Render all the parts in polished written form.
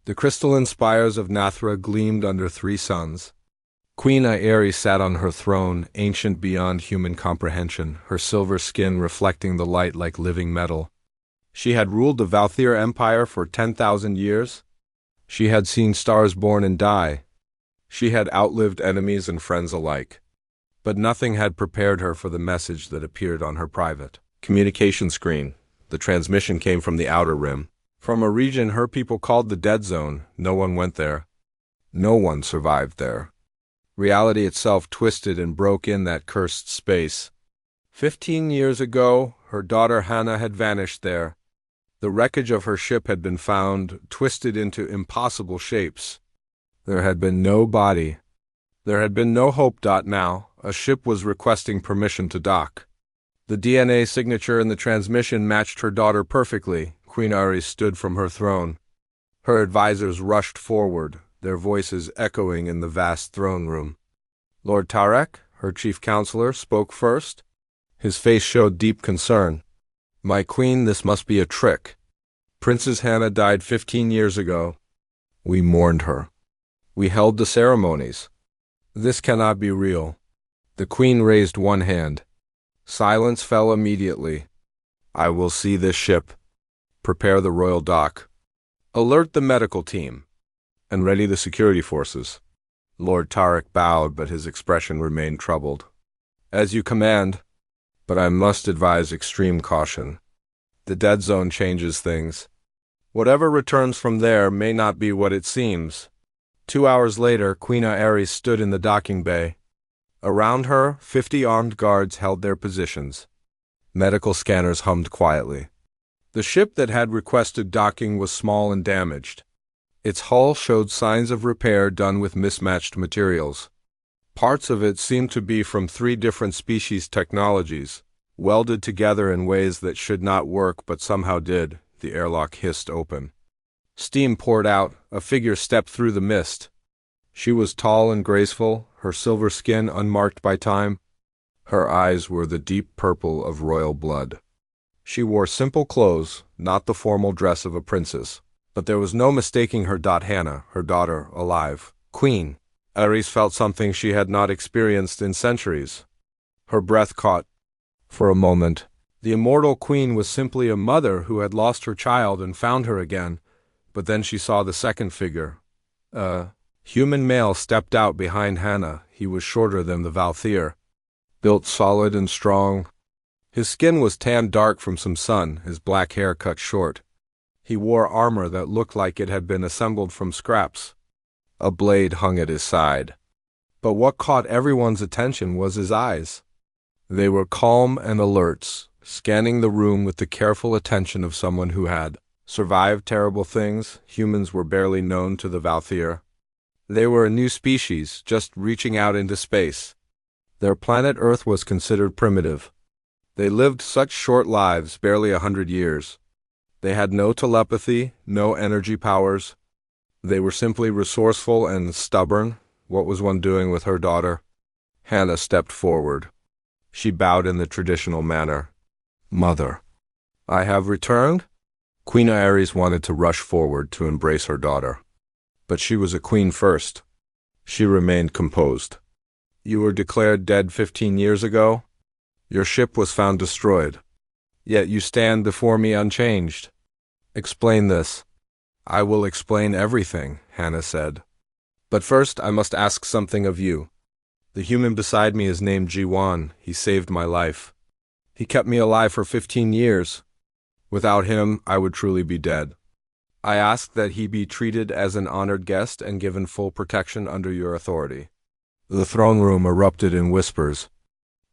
The crystalline spires of Nathra gleamed under three suns. Queen Aeris sat on her throne, ancient beyond human comprehension, her silver skin reflecting the light like living metal. She had ruled the Valthyr Empire for 10,000 years. She had seen stars born and die. She had outlived enemies and friends alike. But nothing had prepared her for the message that appeared on her private communication screen. The transmission came from the Outer Rim. From a region her people called the Dead Zone. No one went there. No one survived there. Reality itself twisted and broke in that cursed space. 15 years ago, her daughter Hannah had vanished there. The wreckage of her ship had been found, twisted into impossible shapes. There had been no body. There had been no hope. Now, a ship was requesting permission to dock. The DNA signature in the transmission matched her daughter perfectly. Queen Aeris stood from her throne. Her advisors rushed forward, their voices echoing in the vast throne room. Lord Tarek, her chief counselor, spoke first. His face showed deep concern. "My queen, this must be a trick. Princess Hannah died 15 years ago. We mourned her. We held the ceremonies. This cannot be real." The queen raised one hand. Silence fell immediately. "I will see this ship. Prepare the royal dock. Alert the medical team. And ready the security forces." Lord Tarek bowed, but his expression remained troubled. "As you command, but I must advise extreme caution. The Dead Zone changes things. Whatever returns from there may not be what it seems." 2 hours later, Queen Aeris stood in the docking bay. Around her, 50 armed guards held their positions. Medical scanners hummed quietly. The ship that had requested docking was small and damaged. Its hull showed signs of repair done with mismatched materials. Parts of it seemed to be from 3 different species technologies, welded together in ways that should not work but somehow did. The airlock hissed open. Steam poured out. A figure stepped through the mist. She was tall and graceful, her silver skin unmarked by time. Her eyes were the deep purple of royal blood. She wore simple clothes, not the formal dress of a princess. But there was no mistaking her. Hannah, her daughter, alive. Queen. Aeris felt something she had not experienced in centuries. Her breath caught. For a moment, the immortal queen was simply a mother who had lost her child and found her again. But then she saw the second figure. A human male stepped out behind Hannah. He was shorter than the Valthyr, built solid and strong. His skin was tanned dark from some sun, his black hair cut short. He wore armor that looked like it had been assembled from scraps. A blade hung at his side. But what caught everyone's attention was his eyes. They were calm and alert, scanning the room with the careful attention of someone who had survived terrible things. Humans were barely known to the Valthyr. They were a new species, just reaching out into space. Their planet Earth was considered primitive. They lived such short lives, barely 100 years. They had no telepathy, no energy powers. They were simply resourceful and stubborn. What was one doing with her daughter? Hannah stepped forward. She bowed in the traditional manner. "Mother, I have returned?" Queen Aeris wanted to rush forward to embrace her daughter. But she was a queen first. She remained composed. "You were declared dead 15 years ago. Your ship was found destroyed. Yet you stand before me unchanged. Explain this." "I will explain everything," Hannah said. "But first I must ask something of you. The human beside me is named Jiwan. He saved my life. He kept me alive for 15 years. Without him, I would truly be dead. I ask that he be treated as an honored guest and given full protection under your authority." The throne room erupted in whispers.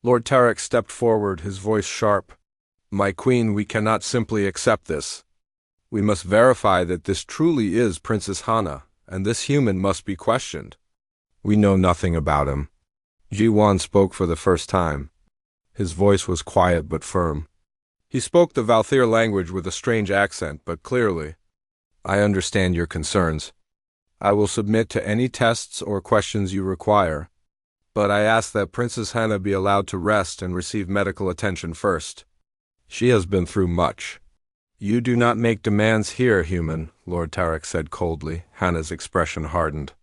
Lord Tarek stepped forward, his voice sharp. "My queen, we cannot simply accept this. We must verify that this truly is Princess Hannah, and this human must be questioned. We know nothing about him." Jiwan spoke for the first time. His voice was quiet but firm. He spoke the Valthyr language with a strange accent, but clearly. "I understand your concerns. I will submit to any tests or questions you require. But I ask that Princess Hannah be allowed to rest and receive medical attention first. She has been through much." You do not make demands here, human, Lord Tarek said coldly. Hannah's expression hardened.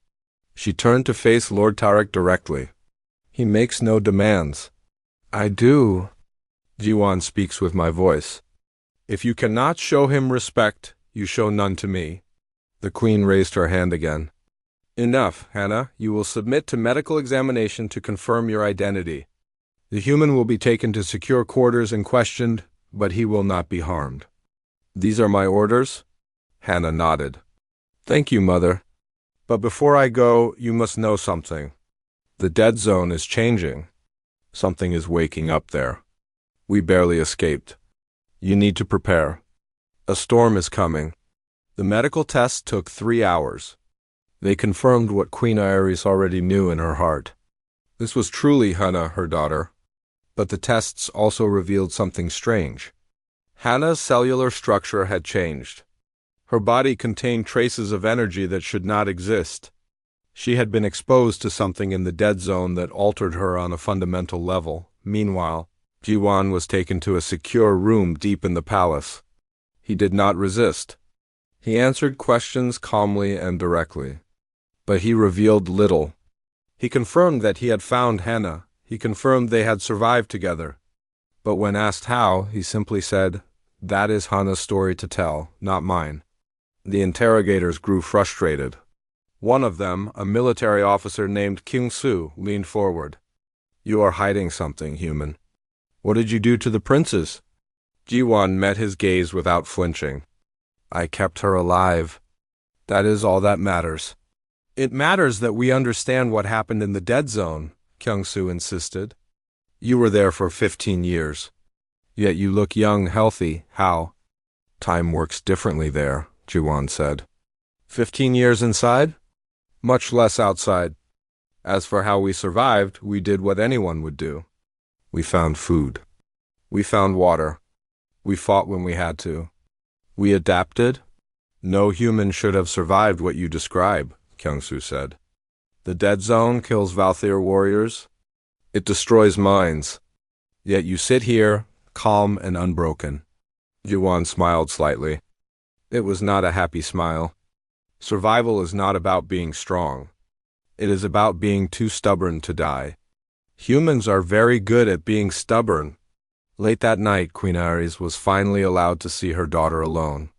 She turned to face Lord Tarek directly. He makes no demands. I do. Jiwan speaks with my voice. If you cannot show him respect, you show none to me. The Queen raised her hand again. Enough, Hannah. You will submit to medical examination to confirm your identity. The human will be taken to secure quarters and questioned, but he will not be harmed. These are my orders? Hannah nodded. Thank you, Mother. But before I go, you must know something. The dead zone is changing. Something is waking up there. We barely escaped. You need to prepare. A storm is coming. The medical test took 3 hours. They confirmed what Queen Iris already knew in her heart. This was truly Hannah, her daughter. But the tests also revealed something strange. Hannah's cellular structure had changed. Her body contained traces of energy that should not exist. She had been exposed to something in the dead zone that altered her on a fundamental level. Meanwhile, Jiwan was taken to a secure room deep in the palace. He did not resist. He answered questions calmly and directly. But he revealed little. He confirmed that he had found Hannah. He confirmed they had survived together. But when asked how, he simply said, "That is Hannah's story to tell, not mine." The interrogators grew frustrated. One of them, a military officer named King Su, leaned forward. You are hiding something, human. What did you do to the princes? Jiwan met his gaze without flinching. I kept her alive. That is all that matters. It matters that we understand what happened in the dead zone, Kyung-Soo insisted. You were there for 15 years. Yet you look young, healthy. How? Time works differently there, Jiwan said. 15 years inside? Much less outside. As for how we survived, we did what anyone would do. We found food. We found water. We fought when we had to. We adapted. No human should have survived what you describe, Kyung-Soo said. The dead zone kills Valthyr warriors. It destroys minds. Yet you sit here, calm and unbroken. Jiwan smiled slightly. It was not a happy smile. Survival is not about being strong. It is about being too stubborn to die. Humans are very good at being stubborn. Late that night, Queen Iris was finally allowed to see her daughter alone.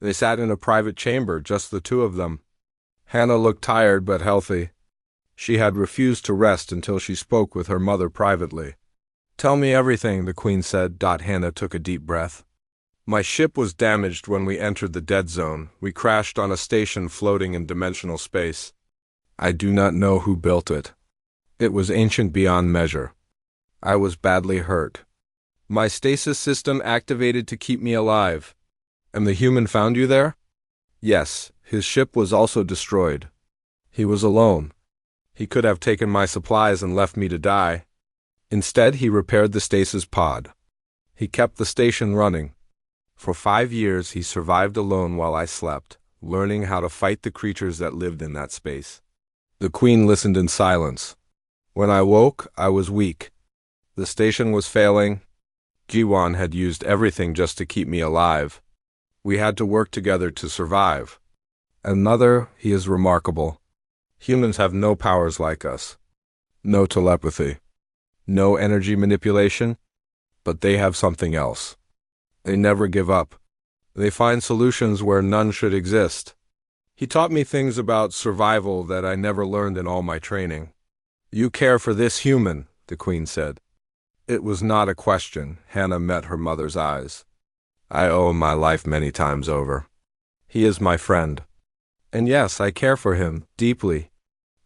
They sat in a private chamber, just the two of them. Hannah looked tired but healthy. She had refused to rest until she spoke with her mother privately. Tell me everything, the Queen said. Hannah took a deep breath. My ship was damaged when we entered the dead zone. We crashed on a station floating in dimensional space. I do not know who built it. It was ancient beyond measure. I was badly hurt. My stasis system activated to keep me alive. And the human found you there? Yes, his ship was also destroyed. He was alone. He could have taken my supplies and left me to die. Instead, he repaired the stasis pod. He kept the station running. For 5 years, he survived alone while I slept, learning how to fight the creatures that lived in that space. The Queen listened in silence. When I woke, I was weak. The station was failing. Jiwan had used everything just to keep me alive. We had to work together to survive. Another, he is remarkable. Humans have no powers like us. No telepathy. No energy manipulation. But they have something else. They never give up. They find solutions where none should exist. He taught me things about survival that I never learned in all my training. You care for this human, the Queen said. It was not a question. Hannah met her mother's eyes. I owe him my life many times over. He is my friend. And yes, I care for him, deeply.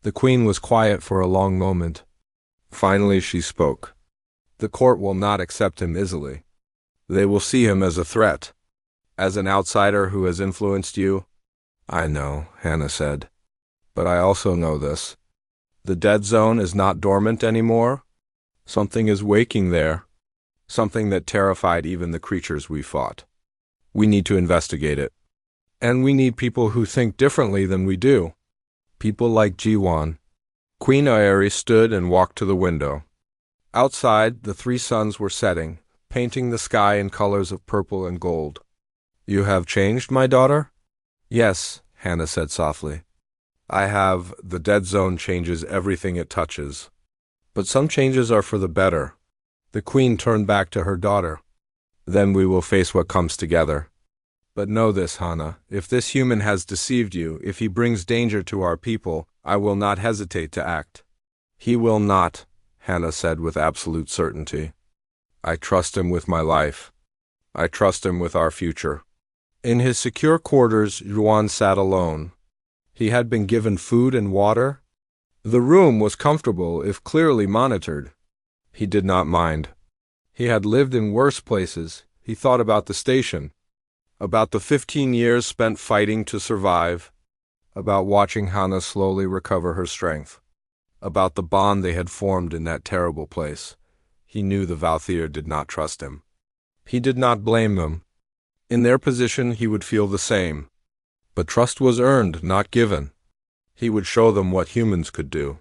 The Queen was quiet for a long moment. Finally she spoke. The court will not accept him easily. They will see him as a threat. As an outsider who has influenced you. I know, Hannah said. But I also know this. The dead zone is not dormant anymore. Something is waking there. Something that terrified even the creatures we fought. We need to investigate it. And we need people who think differently than we do. People like Jiwan. Queen Iris stood and walked to the window. Outside, the 3 suns were setting, painting the sky in colors of purple and gold. You have changed, my daughter? Yes, Hannah said softly. I have. The dead zone changes everything it touches. But some changes are for the better. The queen turned back to her daughter. Then we will face what comes together. But know this, Hannah, if this human has deceived you, if he brings danger to our people, I will not hesitate to act. He will not, Hannah said with absolute certainty. I trust him with my life. I trust him with our future. In his secure quarters, Yuan sat alone. He had been given food and water. The room was comfortable, if clearly monitored. He did not mind. He had lived in worse places. He thought about the station, about the 15 years spent fighting to survive, about watching Hannah slowly recover her strength, about the bond they had formed in that terrible place. He knew the Valthier did not trust him. He did not blame them. In their position, he would feel the same. But trust was earned, not given. He would show them what humans could do.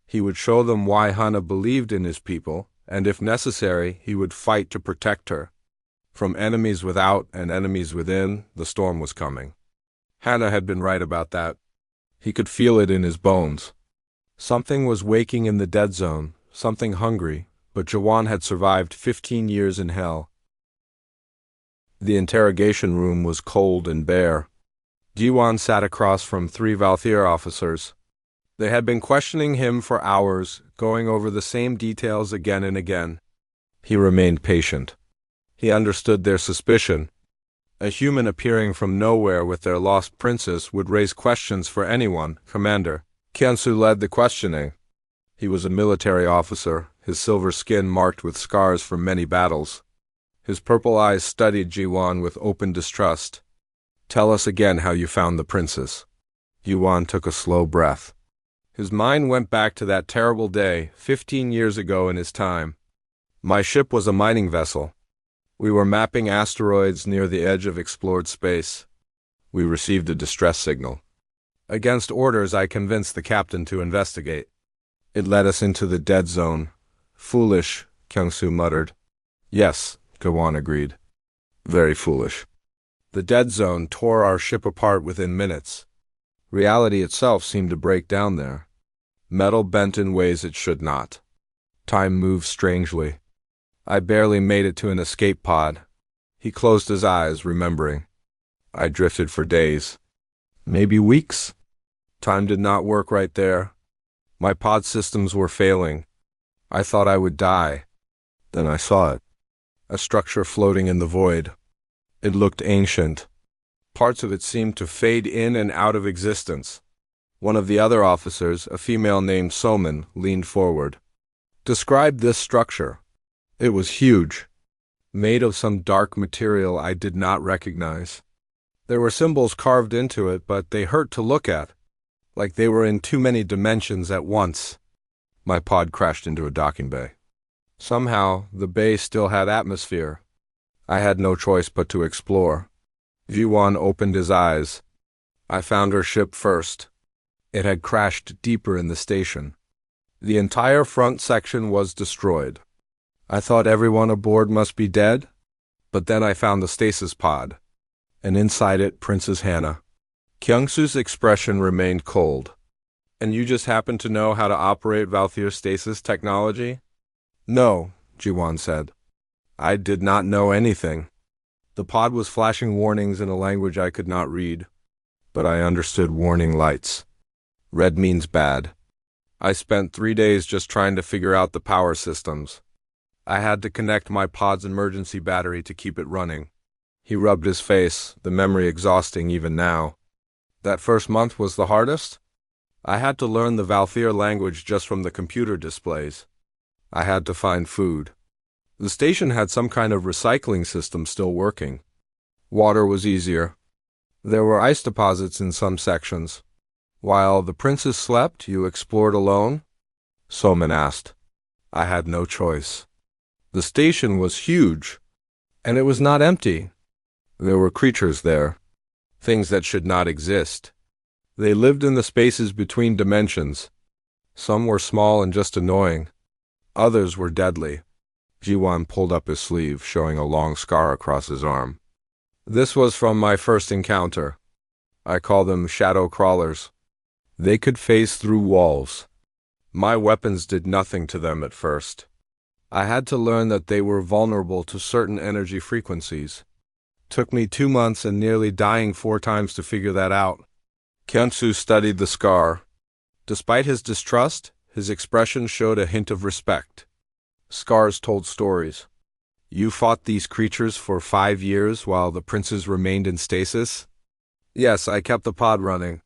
He would show them why Hannah believed in his people, and if necessary, he would fight to protect her. From enemies without and enemies within, the storm was coming. Hannah had been right about that. He could feel it in his bones. Something was waking in the dead zone, something hungry, but Jawan had survived 15 years in hell. The interrogation room was cold and bare. Jiwan sat across from 3 Valthier officers. They had been questioning him for hours, going over the same details again and again. He remained patient. He understood their suspicion. A human appearing from nowhere with their lost princess would raise questions for anyone. Commander Kiansu led the questioning. He was a military officer, his silver skin marked with scars from many battles. His purple eyes studied Jiwan with open distrust. Tell us again how you found the princess. Yuan took a slow breath. His mind went back to that terrible day, 15 years ago in his time. My ship was a mining vessel. We were mapping asteroids near the edge of explored space. We received a distress signal. Against orders, I convinced the captain to investigate. It led us into the dead zone. Foolish, Kyungsu muttered. Yes, Gawan agreed. Very foolish. The dead zone tore our ship apart within minutes. Reality itself seemed to break down there. Metal bent in ways it should not. Time moved strangely. I barely made it to an escape pod. He closed his eyes, remembering. I drifted for days. Maybe weeks. Time did not work right there. My pod systems were failing. I thought I would die. Then I saw it. A structure floating in the void. It looked ancient. Parts of it seemed to fade in and out of existence. One of the other officers, a female named Soman, leaned forward. Describe this structure. It was huge, made of some dark material I did not recognize. There were symbols carved into it, but they hurt to look at, like they were in too many dimensions at once. My pod crashed into a docking bay. Somehow, the bay still had atmosphere. I had no choice but to explore. Yuan opened his eyes. I found her ship first. It had crashed deeper in the station. The entire front section was destroyed. I thought everyone aboard must be dead, but then I found the stasis pod, and inside it, Princess Hannah. Kyungsu's expression remained cold. And you just happen to know how to operate Valthier stasis technology? No, Jiwan said. I did not know anything. The pod was flashing warnings in a language I could not read, but I understood warning lights. Red means bad. I spent 3 days just trying to figure out the power systems. I had to connect my pod's emergency battery to keep it running. He rubbed his face, the memory exhausting even now. That first month was the hardest? I had to learn the Valthier language just from the computer displays. I had to find food. The station had some kind of recycling system still working. Water was easier. There were ice deposits in some sections. While the princess slept, you explored alone? Soman asked. I had no choice. The station was huge, and it was not empty. There were creatures there, things that should not exist. They lived in the spaces between dimensions. Some were small and just annoying. Others were deadly. Jiwan pulled up his sleeve, showing a long scar across his arm. This was from my first encounter. I call them shadow crawlers. They could phase through walls. My weapons did nothing to them at first. I had to learn that they were vulnerable to certain energy frequencies. Took me 2 months and nearly dying 4 times to figure that out. Kyunsu studied the scar. Despite his distrust, his expression showed a hint of respect. Scars told stories. You fought these creatures for 5 years while the princes remained in stasis? Yes, I kept the pod running.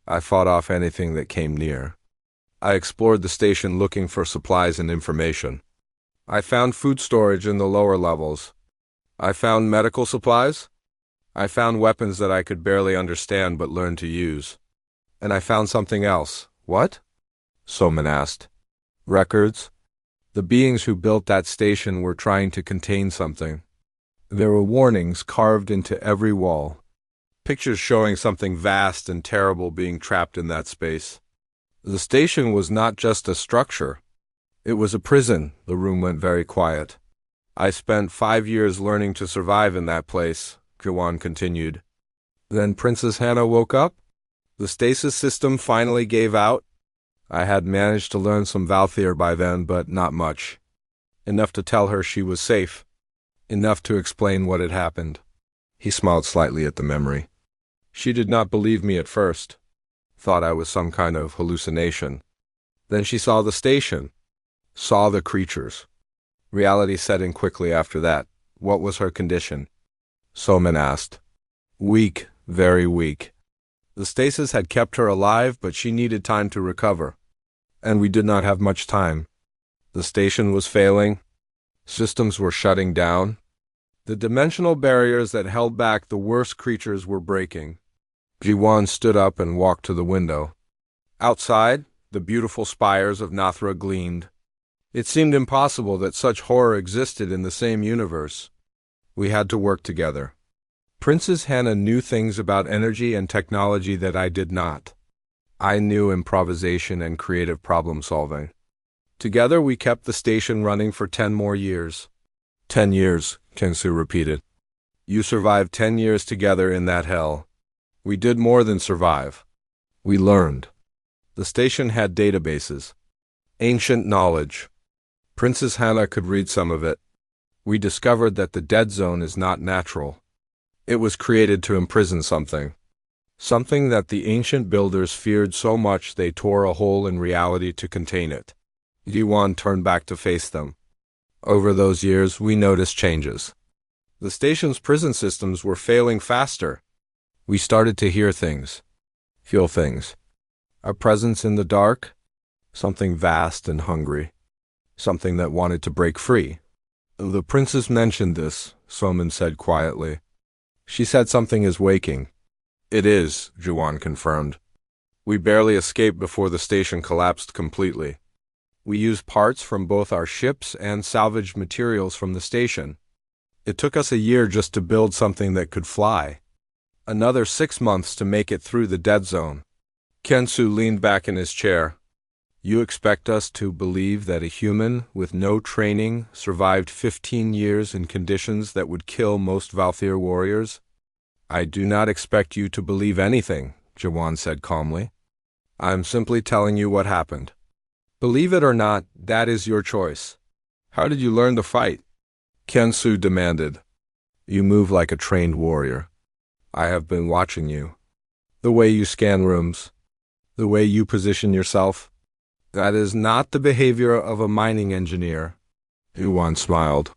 I fought off anything that came near. I explored the station looking for supplies and information. I found food storage in the lower levels. I found medical supplies. I found weapons that I could barely understand but learn to use. And I found something else. What? Soman asked. Records. The beings who built that station were trying to contain something. There were warnings carved into every wall. Pictures showing something vast and terrible being trapped in that space. The station was not just a structure. It was a prison. The room went very quiet. I spent 5 years learning to survive in that place, Jawan continued. Then Princess Hannah woke up? The stasis system finally gave out? I had managed to learn some Valthier by then, but not much. Enough to tell her she was safe. Enough to explain what had happened. He smiled slightly at the memory. She did not believe me at first. Thought I was some kind of hallucination. Then she saw the station. Saw the creatures. Reality set in quickly after that. What was her condition? Soman asked. Weak, very weak. The stasis had kept her alive, but she needed time to recover. And we did not have much time. The station was failing. Systems were shutting down. The dimensional barriers that held back the worst creatures were breaking. Jiwan stood up and walked to the window. Outside, the beautiful spires of Nathra gleamed. It seemed impossible that such horror existed in the same universe. We had to work together. Princess Hannah knew things about energy and technology that I did not. I knew improvisation and creative problem solving. Together we kept the station running for 10 more years. 10 years, Kensu repeated. You survived 10 years together in that hell. We did more than survive. We learned. The station had databases. Ancient knowledge. Princess Hannah could read some of it. We discovered that the dead zone is not natural. It was created to imprison something. Something that the ancient builders feared so much they tore a hole in reality to contain it. Yiwan turned back to face them. Over those years, we noticed changes. The station's prison systems were failing faster. We started to hear things. Feel things. A presence in the dark. Something vast and hungry. Something that wanted to break free. The princess mentioned this, Soman said quietly. She said something is waking. It is, Juwan confirmed. We barely escaped before the station collapsed completely. We used parts from both our ships and salvaged materials from the station. It took us a year just to build something that could fly. Another 6 months to make it through the dead zone. Kensu leaned back in his chair. You expect us to believe that a human with no training survived 15 years in conditions that would kill most Valthier warriors? I do not expect you to believe anything, Jawan said calmly. I'm simply telling you what happened. Believe it or not, that is your choice. How did you learn to fight? Kensu demanded. You move like a trained warrior. I have been watching you. The way you scan rooms. The way you position yourself. That is not the behavior of a mining engineer. Yuan smiled.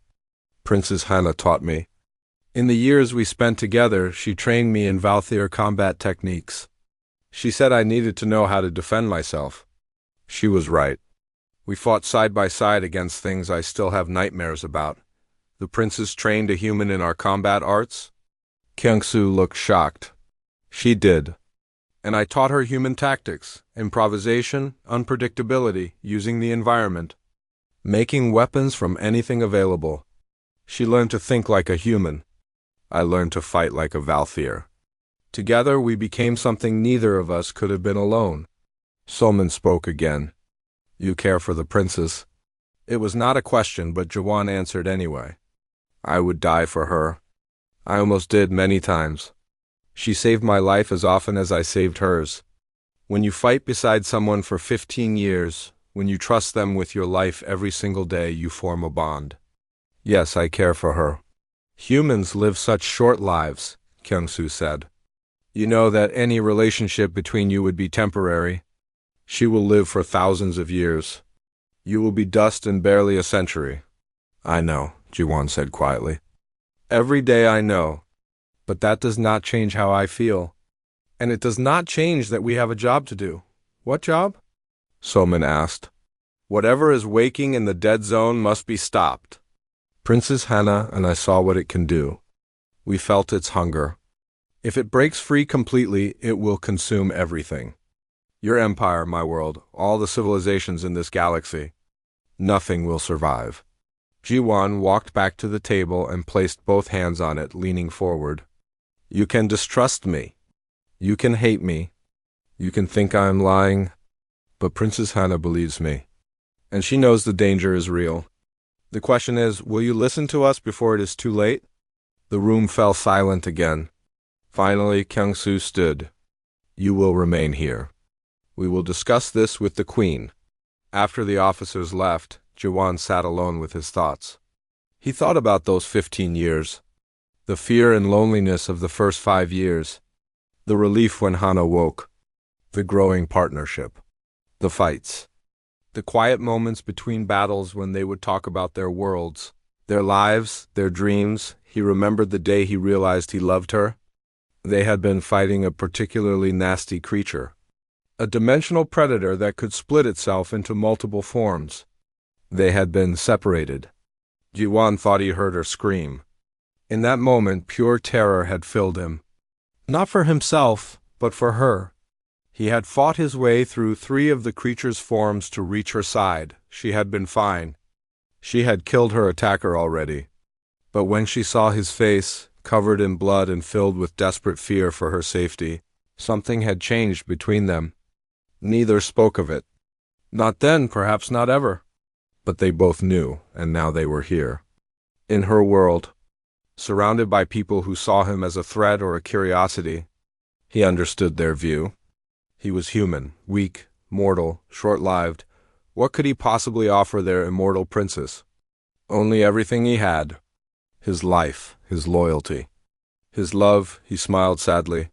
Princess Hannah taught me. In the years we spent together, she trained me in Valthier combat techniques. She said I needed to know how to defend myself. She was right. We fought side by side against things I still have nightmares about. The princess trained a human in our combat arts? Kyungsu looked shocked. She did. And I taught her human tactics, improvisation, unpredictability, using the environment. Making weapons from anything available. She learned to think like a human. I learned to fight like a Valthier. Together we became something neither of us could have been alone. Solman spoke again. You care for the princess? It was not a question, but Jawan answered anyway. I would die for her. I almost did many times. She saved my life as often as I saved hers. When you fight beside someone for 15 years, when you trust them with your life every single day, you form a bond. Yes, I care for her. Humans live such short lives, Kyung-soo said. You know that any relationship between you would be temporary. She will live for thousands of years. You will be dust in barely a century. I know, Ji-won said quietly. Every day I know. But that does not change how I feel. And it does not change that we have a job to do. What job? So-min asked. Whatever is waking in the dead zone must be stopped. Princess Hana and I saw what it can do. We felt its hunger. If it breaks free completely, it will consume everything. Your empire, my world, all the civilizations in this galaxy. Nothing will survive. Ji-won walked back to the table and placed both hands on it, leaning forward. You can distrust me. You can hate me. You can think I am lying. But Princess Hana believes me. And she knows the danger is real. The question is, will you listen to us before it is too late? The room fell silent again. Finally, Kyung-soo stood. You will remain here. We will discuss this with the Queen. After the officers left, Ji-won sat alone with his thoughts. He thought about those 15 years. The fear and loneliness of the first 5 years. The relief when Hana woke. The growing partnership. The fights. The quiet moments between battles when they would talk about their worlds, their lives, their dreams. He remembered the day he realized he loved her. They had been fighting a particularly nasty creature. A dimensional predator that could split itself into multiple forms. They had been separated. Ji-won thought he heard her scream. In that moment, pure terror had filled him. Not for himself, but for her. He had fought his way through 3 of the creature's forms to reach her side. She had been fine. She had killed her attacker already. But when she saw his face, covered in blood and filled with desperate fear for her safety, something had changed between them. Neither spoke of it. Not then, perhaps not ever. But they both knew, and now they were here. In her world, surrounded by people who saw him as a threat or a curiosity. He understood their view. He was human, weak, mortal, short-lived. What could he possibly offer their immortal princess? Only everything he had. His life, his loyalty. His love, he smiled sadly.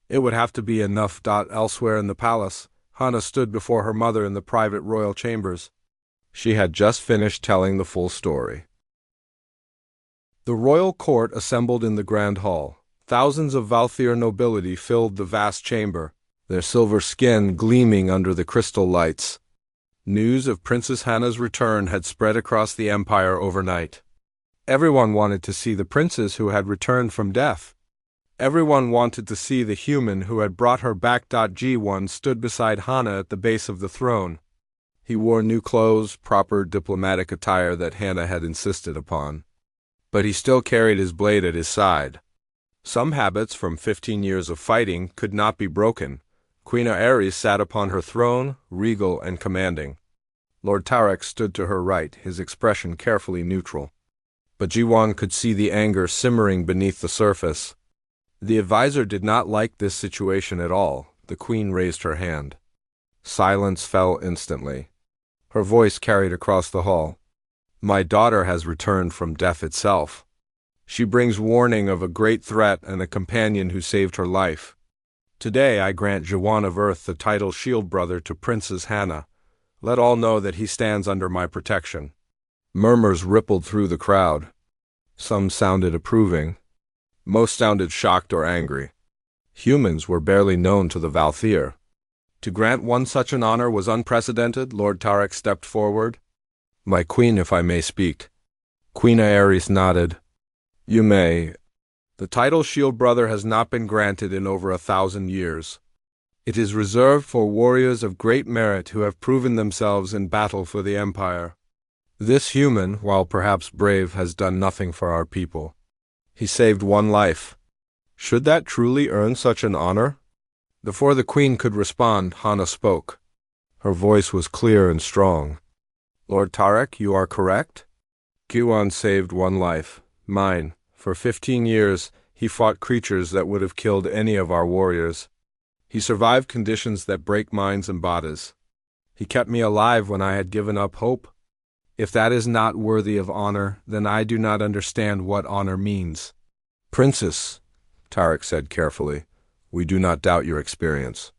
It would have to be enough. Elsewhere in the palace, Hana stood before her mother in the private royal chambers. She had just finished telling the full story. The royal court assembled in the grand hall. Thousands of Valthier nobility filled the vast chamber, their silver skin gleaming under the crystal lights. News of Princess Hana's return had spread across the empire overnight. Everyone wanted to see the princess who had returned from death. Everyone wanted to see the human who had brought her back. Ji-won stood beside Hana at the base of the throne. He wore new clothes, proper diplomatic attire that Hana had insisted upon. But he still carried his blade at his side. Some habits from 15 years of fighting could not be broken. Queen Aerys sat upon her throne, regal and commanding. Lord Tarek stood to her right, his expression carefully neutral. But Ji-won could see the anger simmering beneath the surface. The advisor did not like this situation at all. The queen raised her hand. Silence fell instantly. Her voice carried across the hall. My daughter has returned from death itself. She brings warning of a great threat and a companion who saved her life. Today I grant Ji-won of Earth the title Shield Brother to Princess Hana. Let all know that he stands under my protection. Murmurs rippled through the crowd. Some sounded approving. Most sounded shocked or angry. Humans were barely known to the Valthier. To grant one such an honor was unprecedented. Lord Tarek stepped forward. My queen, if I may speak. Queen Aerys nodded. You may. The title Shield Brother has not been granted in over 1,000 years. It is reserved for warriors of great merit who have proven themselves in battle for the Empire. This human, while perhaps brave, has done nothing for our people. He saved one life. Should that truly earn such an honor? Before the queen could respond, Hana spoke. Her voice was clear and strong. Lord Tarek, you are correct. Ji-won saved one life, mine, For 15 years, he fought creatures that would have killed any of our warriors. He survived conditions that break minds and bodies. He kept me alive when I had given up hope. If that is not worthy of honor, then I do not understand what honor means. Princess, Tarek said carefully, we do not doubt your experience.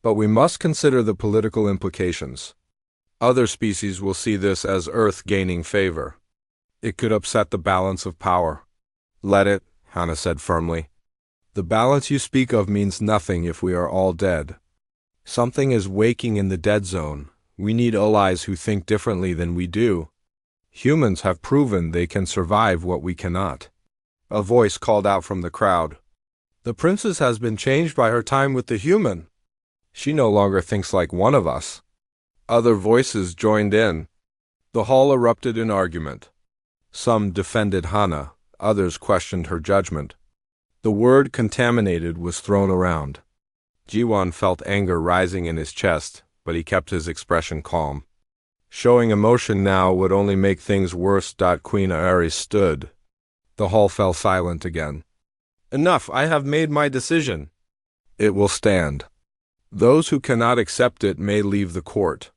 But we must consider the political implications. Other species will see this as Earth gaining favor. It could upset the balance of power. Let it, Hannah said firmly. The balance you speak of means nothing if we are all dead. Something is waking in the dead zone. We need allies who think differently than we do. Humans have proven they can survive what we cannot. A voice called out from the crowd. The princess has been changed by her time with the human. She no longer thinks like one of us. Other voices joined in. The hall erupted in argument. Some defended Hannah, others questioned her judgment. The word contaminated was thrown around. Jiwan felt anger rising in his chest, but he kept his expression calm. Showing emotion now would only make things worse. Queen Aeris stood. The hall fell silent again. Enough, I have made my decision. It will stand. Those who cannot accept it may leave the court.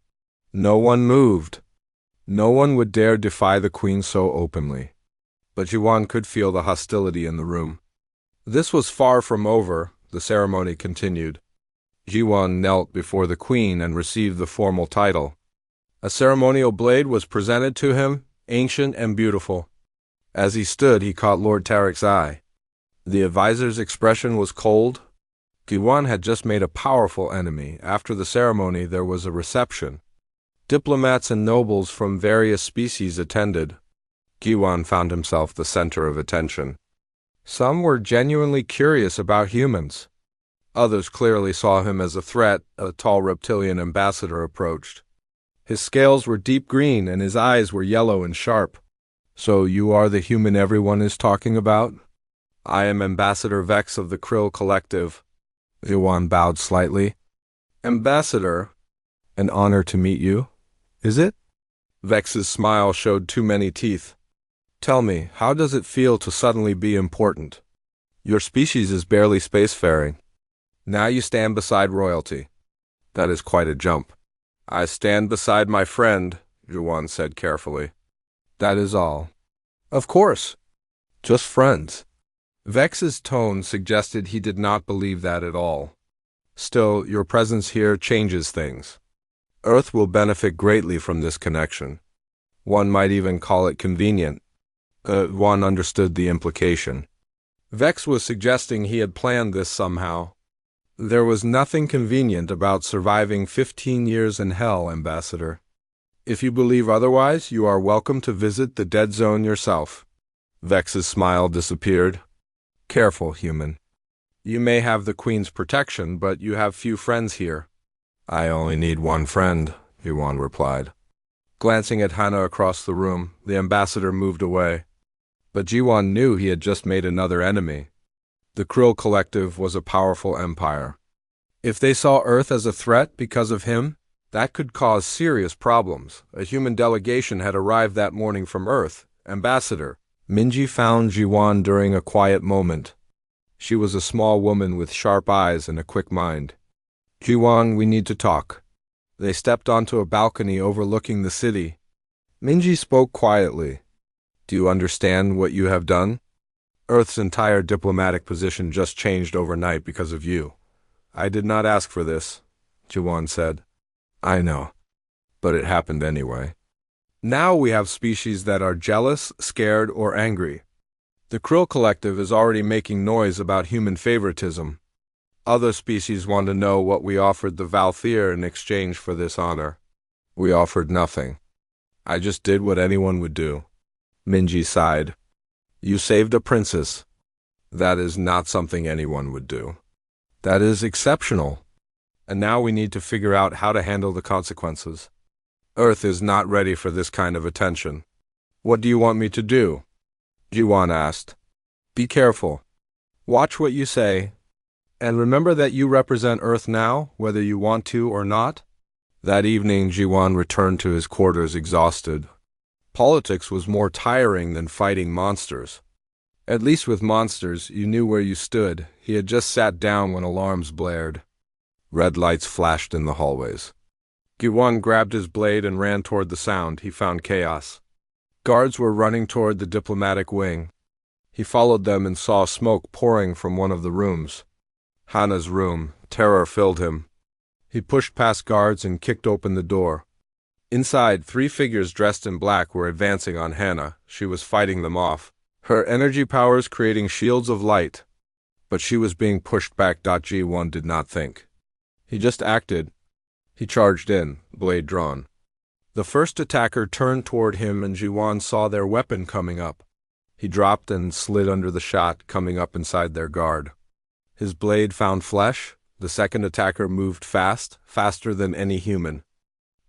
No one moved. No one would dare defy the queen so openly. But Jiwan could feel the hostility in the room. This was far from over, the ceremony continued. Jiwan knelt before the queen and received the formal title. A ceremonial blade was presented to him, ancient and beautiful. As he stood, he caught Lord Tarek's eye. The advisor's expression was cold. Jiwan had just made a powerful enemy. After the ceremony, there was a reception. Diplomats and nobles from various species attended. Jiwan found himself the center of attention. Some were genuinely curious about humans. Others clearly saw him as a threat. A tall reptilian ambassador approached. His scales were deep green and his eyes were yellow and sharp. So you are the human everyone is talking about? I am Ambassador Vex of the Krill Collective. Jiwan bowed slightly. Ambassador, an honor to meet you. Is it? Vex's smile showed too many teeth. Tell me, how does it feel to suddenly be important? Your species is barely spacefaring. Now you stand beside royalty. That is quite a jump. I stand beside my friend, Jiwan said carefully. That is all. Of course. Just friends. Vex's tone suggested he did not believe that at all. Still, your presence here changes things. Earth will benefit greatly from this connection. One might even call it convenient. One understood the implication. Vex was suggesting he had planned this somehow. There was nothing convenient about surviving 15 years in hell, Ambassador. If you believe otherwise, you are welcome to visit the dead zone yourself. Vex's smile disappeared. Careful, human. You may have the Queen's protection, but you have few friends here. I only need one friend, Jiwan replied. Glancing at Hannah across the room, the ambassador moved away. But Jiwan knew he had just made another enemy. The Krill Collective was a powerful empire. If they saw Earth as a threat because of him, that could cause serious problems. A human delegation had arrived that morning from Earth. Ambassador, Minji found Jiwan during a quiet moment. She was a small woman with sharp eyes and a quick mind. Jiwan, we need to talk. They stepped onto a balcony overlooking the city. Minji spoke quietly. Do you understand what you have done? Earth's entire diplomatic position just changed overnight because of you. I did not ask for this, Jiwan said. I know, but it happened anyway. Now we have species that are jealous, scared, or angry. The Krill Collective is already making noise about human favoritism. Other species want to know what we offered the Valthier in exchange for this honor. We offered nothing. I just did what anyone would do. Minji sighed. You saved a princess. That is not something anyone would do. That is exceptional. And now we need to figure out how to handle the consequences. Earth is not ready for this kind of attention. What do you want me to do? Jiwan asked. Be careful. Watch what you say. And remember that you represent Earth now, whether you want to or not. That evening, Jiwan returned to his quarters exhausted. Politics was more tiring than fighting monsters. At least with monsters, you knew where you stood. He had just sat down when alarms blared. Red lights flashed in the hallways. Jiwan grabbed his blade and ran toward the sound. He found chaos. Guards were running toward the diplomatic wing. He followed them and saw smoke pouring from one of the rooms. Hana's room. Terror filled him. He pushed past guards and kicked open the door. Inside, 3 figures dressed in black were advancing on Hana. She was fighting them off, her energy powers creating shields of light. But she was being pushed back. Ji-won did not think. He just acted. He charged in, blade drawn. The first attacker turned toward him and Ji-won saw their weapon coming up. He dropped and slid under the shot coming up inside their guard. His blade found flesh. The second attacker moved fast, faster than any human.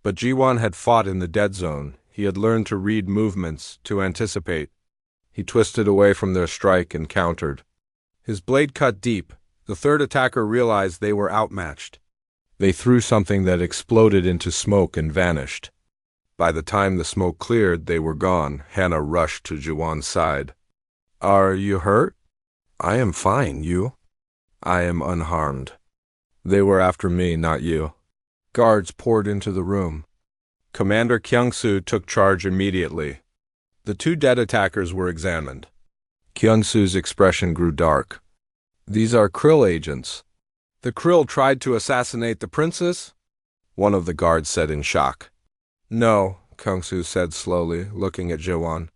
But Ji-won had fought in the dead zone. He had learned to read movements, to anticipate. He twisted away from their strike and countered. His blade cut deep. The third attacker realized they were outmatched. They threw something that exploded into smoke and vanished. By the time the smoke cleared, they were gone. Hana rushed to Ji-won's side. "Are you hurt?" "I am fine. You?" "I am unharmed. They were after me, not you." Guards poured into the room. Commander Kyung-soo took charge immediately. The 2 dead attackers were examined. Kyung-soo's expression grew dark. "These are Krill agents." "The Krill tried to assassinate the princess?" one of the guards said in shock. "No," Kyung-soo said slowly, looking at Ji-won.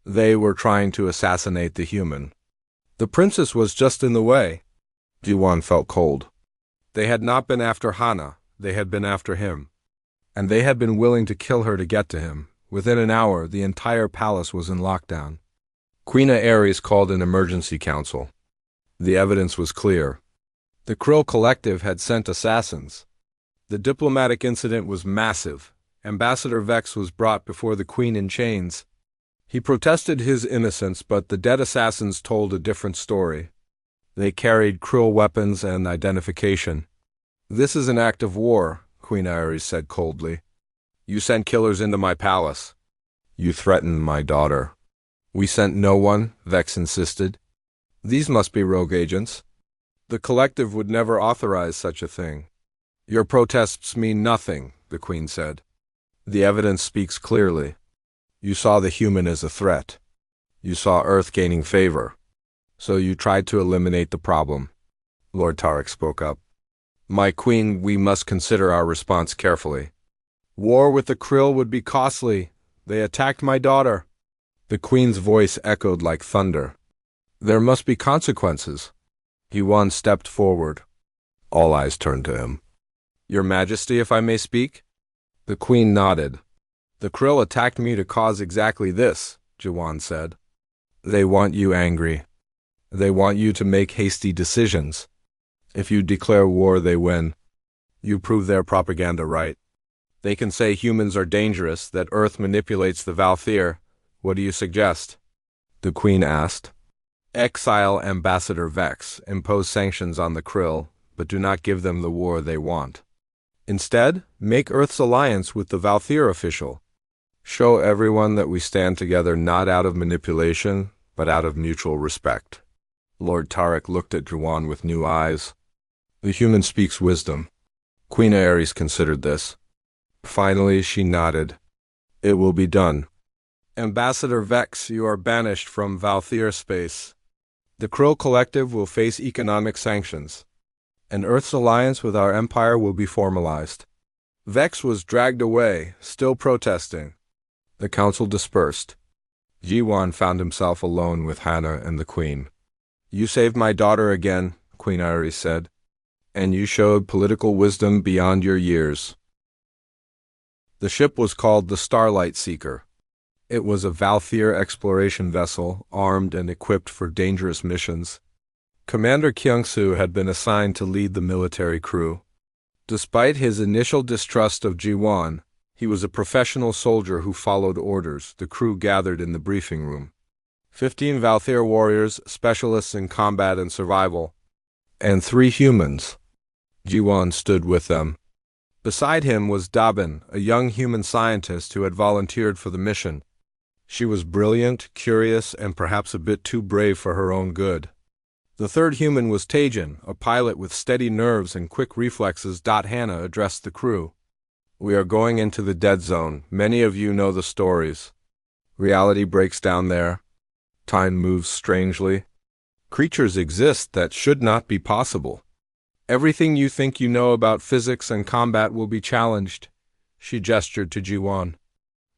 "They were trying to assassinate the human. The princess was just in the way." Ji-won felt cold. They had not been after Hana. They had been after him. And they had been willing to kill her to get to him. Within an hour, the entire palace was in lockdown. Queen Ares called an emergency council. The evidence was clear. The Krill Collective had sent assassins. The diplomatic incident was massive. Ambassador Vex was brought before the Queen in chains. He protested his innocence, but the dead assassins told a different story. They carried Krill weapons and identification. "This is an act of war," Queen Ares said coldly. "You sent killers into my palace. You threatened my daughter." "We sent no one," Vex insisted. "These must be rogue agents. The Collective would never authorize such a thing." "Your protests mean nothing," the Queen said. "The evidence speaks clearly. You saw the human as a threat. You saw Earth gaining favor. So you tried to eliminate the problem." Lord Tarek spoke up. "My queen, we must consider our response carefully. War with the Krill would be costly. They attacked my daughter." The queen's voice echoed like thunder. "There must be consequences." Ji-won stepped forward. All eyes turned to him. "Your Majesty, if I may speak?" The queen nodded. "The Krill attacked me to cause exactly this," Ji-won said. "They want you angry. They want you to make hasty decisions. If you declare war, they win. You prove their propaganda right. They can say humans are dangerous, that Earth manipulates the Valthyr. What do you suggest?" The Queen asked. "Exile Ambassador Vex, impose sanctions on the Krill, but do not give them the war they want. Instead, make Earth's alliance with the Valthyr official. Show everyone that we stand together not out of manipulation, but out of mutual respect." Lord Tarek looked at Ji-won with new eyes. "The human speaks wisdom." Queen Ares considered this. Finally, she nodded. "It will be done. Ambassador Vex, you are banished from Valthyr space. The Krill Collective will face economic sanctions, and Earth's alliance with our empire will be formalized." Vex was dragged away, still protesting. The council dispersed. Ji-won found himself alone with Hana and the Queen. "You saved my daughter again," Queen Ares said, "and you showed political wisdom beyond your years." The ship was called the Starlight Seeker. It was a Valthyr exploration vessel, armed and equipped for dangerous missions. Commander Kyung-soo had been assigned to lead the military crew. Despite his initial distrust of Ji-won, he was a professional soldier who followed orders. The crew gathered in the briefing room. 15 Valthyr warriors, specialists in combat and survival, and 3 humans. Ji-won stood with them. Beside him was Dabin, a young human scientist who had volunteered for the mission. She was brilliant, curious, and perhaps a bit too brave for her own good. The third human was Tajin, a pilot with steady nerves and quick reflexes. Hannah addressed the crew. We are going into the dead zone. Many of you know the stories. Reality breaks down there. Time moves strangely. Creatures exist that should not be possible. Everything you think you know about physics and combat will be challenged. She gestured to Jiwan.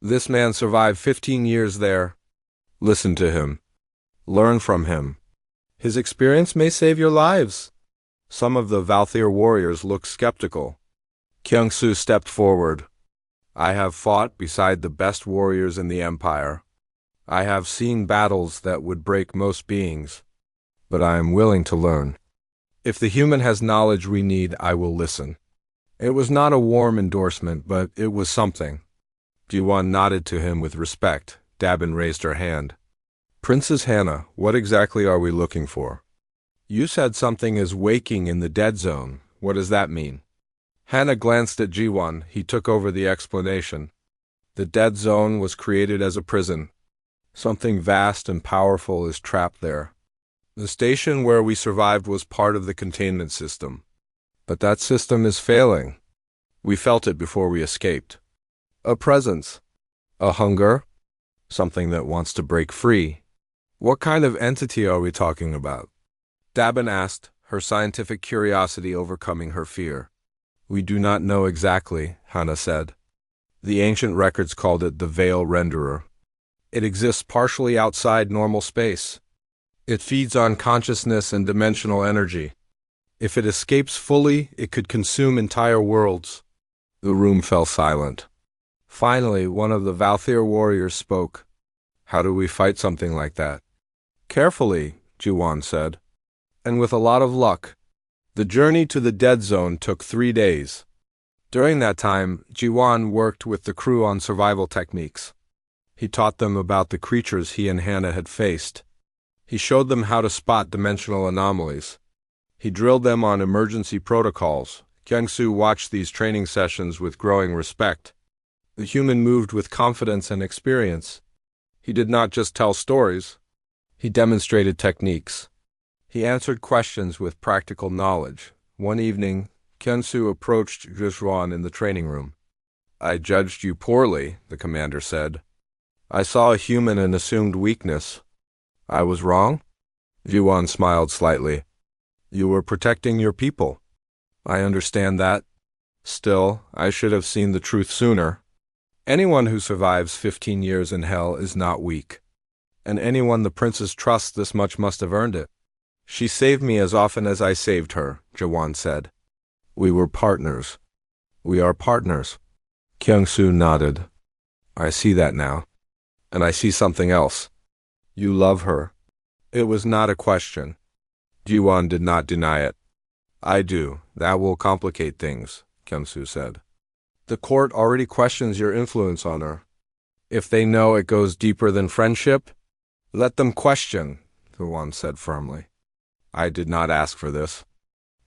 This man survived 15 years there. Listen to him. Learn from him. His experience may save your lives. Some of the Valthyr warriors looked skeptical. Kyung-Soo stepped forward. I have fought beside the best warriors in the Empire. I have seen battles that would break most beings. But I am willing to learn. If the human has knowledge we need, I will listen. It was not a warm endorsement, but it was something. Jiwan nodded to him with respect. Dabin raised her hand. Princess Hannah, what exactly are we looking for? You said something is waking in the dead zone. What does that mean? Hannah glanced at Jiwan. He took over the explanation. The dead zone was created as a prison. Something vast and powerful is trapped there. The station where we survived was part of the containment system. But that system is failing. We felt it before we escaped. A presence. A hunger. Something that wants to break free. What kind of entity are we talking about? Dabin asked, her scientific curiosity overcoming her fear. We do not know exactly, Hannah said. The ancient records called it the Veil Renderer. It exists partially outside normal space. It feeds on consciousness and dimensional energy. If it escapes fully, it could consume entire worlds. The room fell silent. Finally, one of the Valthyr warriors spoke. How do we fight something like that? Carefully, Jiwan said. And with a lot of luck. The journey to the dead zone took 3 days. During that time, Jiwan worked with the crew on survival techniques. He taught them about the creatures he and Hannah had faced. He showed them how to spot dimensional anomalies. He drilled them on emergency protocols. Kyung-Soo watched these training sessions with growing respect. The human moved with confidence and experience. He did not just tell stories. He demonstrated techniques. He answered questions with practical knowledge. One evening, Kyung-Soo approached Jishwan in the training room. I judged you poorly, the commander said. I saw a human and assumed weakness. I was wrong? Jiwan smiled slightly. You were protecting your people. I understand that. Still, I should have seen the truth sooner. Anyone who survives 15 years in hell is not weak. And anyone the princess trusts this much must have earned it. She saved me as often as I saved her, Jiwan said. We were partners. We are partners. Kyung-Soo nodded. I see that now. And I see something else. You love her. It was not a question. Jiwan did not deny it. I do. That will complicate things, Kyung-Soo said. The court already questions your influence on her. If they know it goes deeper than friendship, let them question, Jiwan said firmly. I did not ask for this.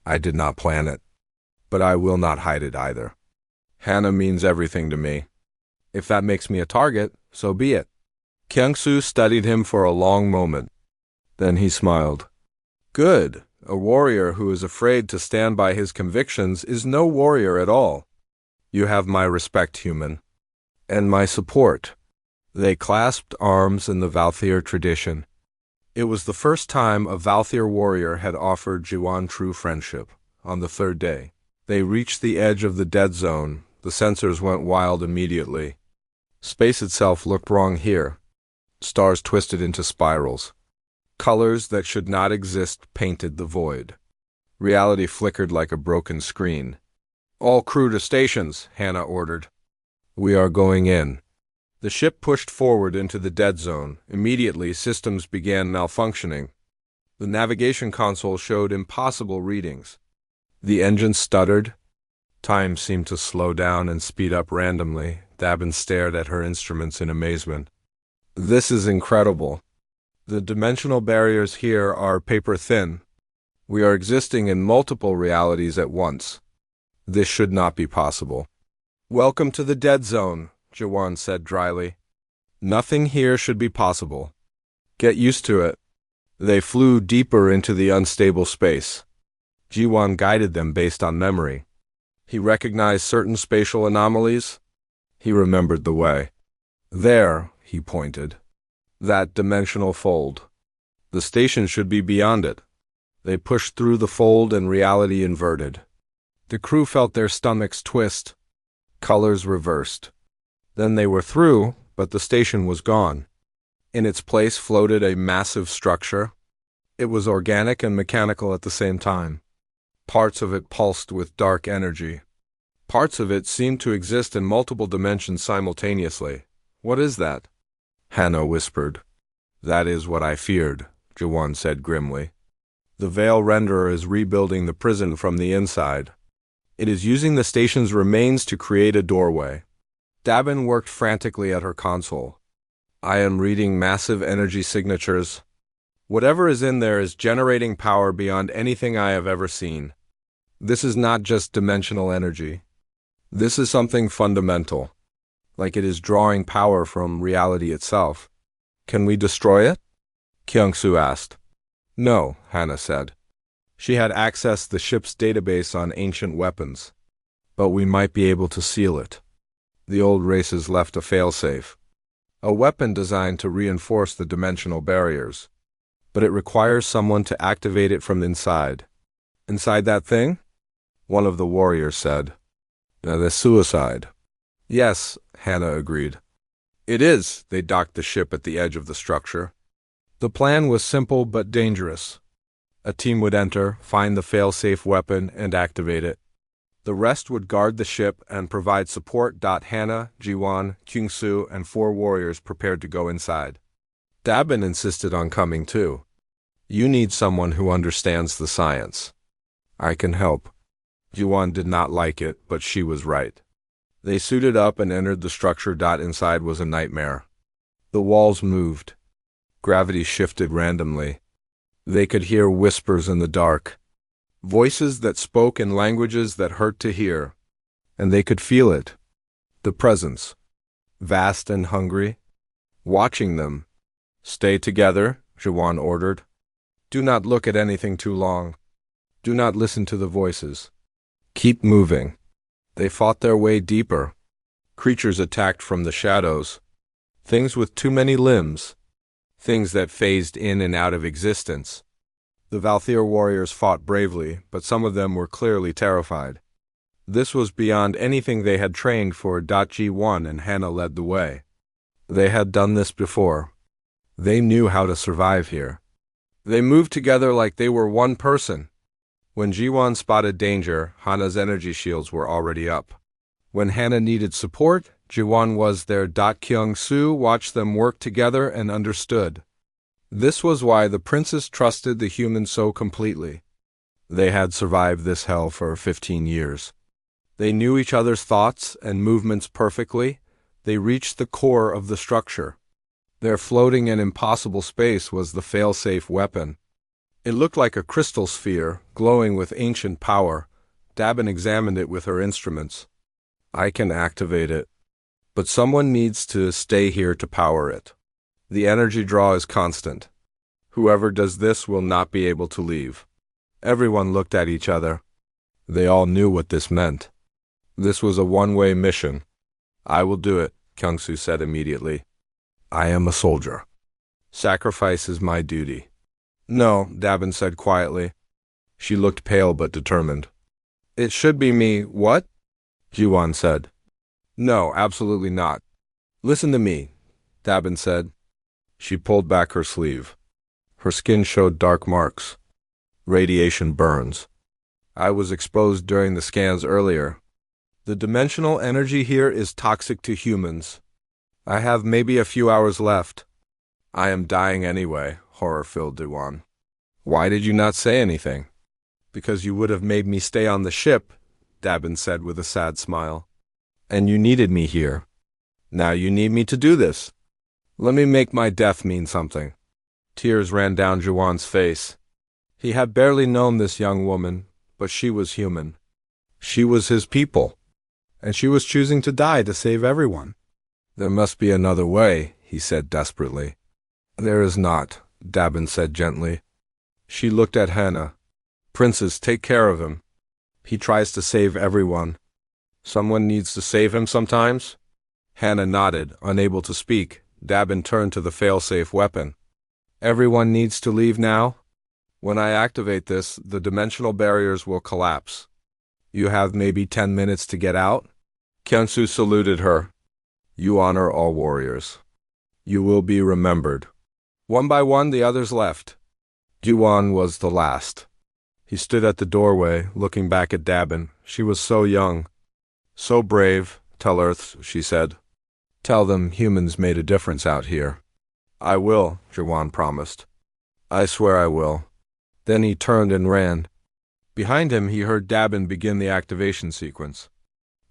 I did not plan it. But I will not hide it either. Hannah means everything to me. If that makes me a target, so be it. Kyung-Soo studied him for a long moment. Then he smiled. Good. A warrior who is afraid to stand by his convictions is no warrior at all. You have my respect, human. And my support. They clasped arms in the Valthyr tradition. It was the first time a Valthyr warrior had offered Jiwan true friendship. On the 3rd day, they reached the edge of the dead zone. The sensors went wild immediately. Space itself looked wrong here. Stars twisted into spirals. Colors that should not exist painted the void. Reality flickered like a broken screen. All crew to stations, Hannah ordered. We are going in. The ship pushed forward into the dead zone. Immediately, systems began malfunctioning. The navigation console showed impossible readings. The engine stuttered. Time seemed to slow down and speed up randomly. Dabin stared at her instruments in amazement. This is incredible. The dimensional barriers here are paper-thin. We are existing in multiple realities at once. This should not be possible. Welcome to the dead zone, Jiwan said dryly. Nothing here should be possible. Get used to it. They flew deeper into the unstable space. Jiwan guided them based on memory. He recognized certain spatial anomalies. He remembered the way. There, he pointed. That dimensional fold. The station should be beyond it. They pushed through the fold and reality inverted. The crew felt their stomachs twist. Colors reversed. Then they were through, but the station was gone. In its place floated a massive structure. It was organic and mechanical at the same time. Parts of it pulsed with dark energy. Parts of it seemed to exist in multiple dimensions simultaneously. What is that? Hannah whispered. That is what I feared, Jawan said grimly. The Veil Renderer is rebuilding the prison from the inside. It is using the station's remains to create a doorway. Dabin worked frantically at her console. I am reading massive energy signatures. Whatever is in there is generating power beyond anything I have ever seen. This is not just dimensional energy. This is something fundamental, like it is drawing power from reality itself. Can we destroy it? Kyung-soo asked. No, Hannah said. She had accessed the ship's database on ancient weapons, but we might be able to seal it. The old races left a failsafe, a weapon designed to reinforce the dimensional barriers, but it requires someone to activate it from inside. Inside that thing? One of the warriors said. The suicide. Yes, Hannah agreed. It is. They docked the ship at the edge of the structure. The plan was simple but dangerous. A team would enter, find the fail-safe weapon, and activate it. The rest would guard the ship and provide support. Hannah, Jiwan, Kyung-soo, and 4 warriors prepared to go inside. Dabin insisted on coming too. You need someone who understands the science. I can help. Jiwan did not like it, but she was right. They suited up and entered the structure. Inside was a nightmare. The walls moved. Gravity shifted randomly. They could hear whispers in the dark. Voices that spoke in languages that hurt to hear. And they could feel it. The presence. Vast and hungry. Watching them. Stay together, Jiwan ordered. Do not look at anything too long. Do not listen to the voices. Keep moving. They fought their way deeper. Creatures attacked from the shadows. Things with too many limbs. Things that phased in and out of existence. The Valthier warriors fought bravely, but some of them were clearly terrified. This was beyond anything they had trained for. G1 and Hannah led the way. They had done this before. They knew how to survive here. They moved together like they were one person. When Jiwan spotted danger, Hannah's energy shields were already up. When Hannah needed support, Jiwan was there. Kyung-soo watched them work together and understood. This was why the princess trusted the humans so completely. They had survived this hell for 15 years. They knew each other's thoughts and movements perfectly. They reached the core of the structure. Their floating and impossible space was the fail-safe weapon. It looked like a crystal sphere, glowing with ancient power. Dabin examined it with her instruments. I can activate it. But someone needs to stay here to power it. The energy draw is constant. Whoever does this will not be able to leave. Everyone looked at each other. They all knew what this meant. This was a one-way mission. I will do it, Kyung-soo said immediately. I am a soldier. Sacrifice is my duty. No, Dabin said quietly. She looked pale but determined. It should be me. What? Jiwan said. No, absolutely not. Listen to me, Dabin said. She pulled back her sleeve. Her skin showed dark marks. Radiation burns. I was exposed during the scans earlier. The dimensional energy here is toxic to humans. I have maybe a few hours left. I am dying anyway, horror-filled Jiwan. Why did you not say anything? Because you would have made me stay on the ship, Dabin said with a sad smile. And you needed me here. Now you need me to do this. Let me make my death mean something. Tears ran down Jiwan's face. He had barely known this young woman, but she was human. She was his people, and she was choosing to die to save everyone. There must be another way, he said desperately. There is not, Dabin said gently. She looked at Hannah. Princess, take care of him. He tries to save everyone. Someone needs to save him sometimes? Hannah nodded, unable to speak. Dabin turned to the failsafe weapon. Everyone needs to leave now? When I activate this, the dimensional barriers will collapse. You have maybe 10 minutes to get out? Kyunsu saluted her. You honor all warriors. You will be remembered. One by one, the others left. Jiwon was the last. He stood at the doorway, looking back at Dabin. She was so young. So brave. Tell Earth, she said. Tell them humans made a difference out here. I will, Jiwon promised. I swear I will. Then he turned and ran. Behind him, he heard Dabin begin the activation sequence.